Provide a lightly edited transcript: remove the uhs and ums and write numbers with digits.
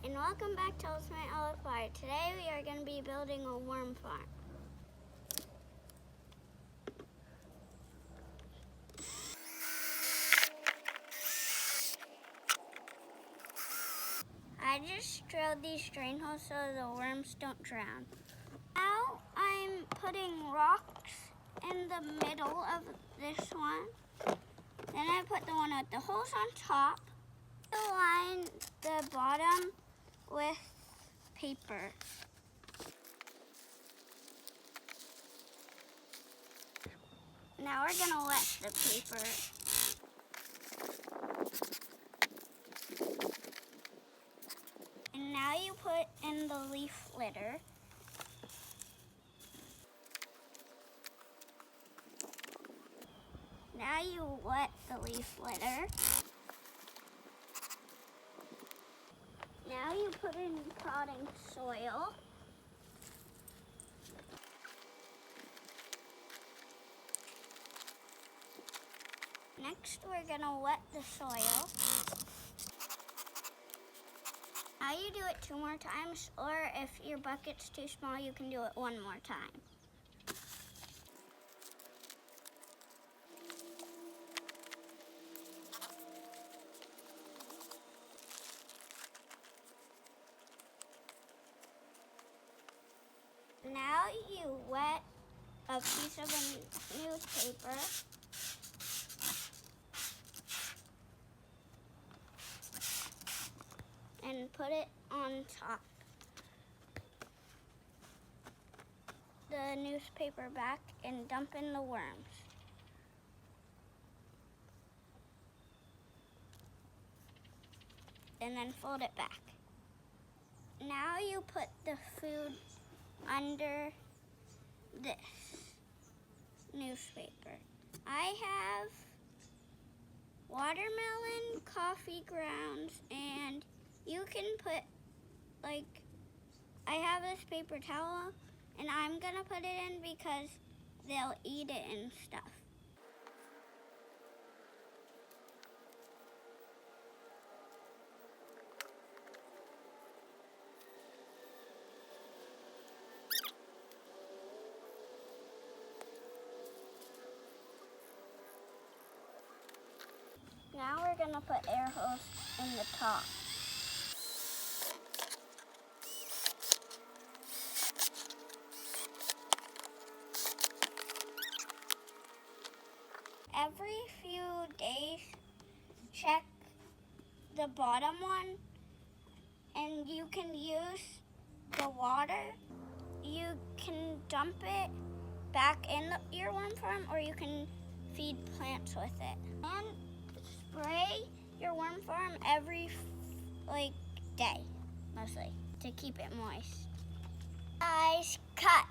and welcome back to Ultimate Olive Fire. Today we are going to be building a worm farm. I just drilled these drain holes so the worms don't drown. Now I'm putting rocks in the middle of this one. Then I put the one with the holes on top. Line the bottom with paper. Now we're gonna wet the paper. And now you put in the leaf litter. Now you wet the leaf litter. Now you put in potting soil. Next, we're gonna wet the soil. Now you do it 2 more times, or if your bucket's too small, you can do it 1 more time. Now you wet a piece of a newspaper. And put it on top. The newspaper back and dump in the worms. And then fold it back. Now you put the food under this newspaper. I have watermelon, coffee grounds, and you can put, I have this paper towel, and I'm gonna put it in because they'll eat it and stuff. Now we're gonna put air holes in the top. Every few days, check the bottom one, and you can use the water. You can dump it back in your worm farm, or you can feed plants with it. And spray your worm farm every day, mostly, to keep it moist. Guys, cut.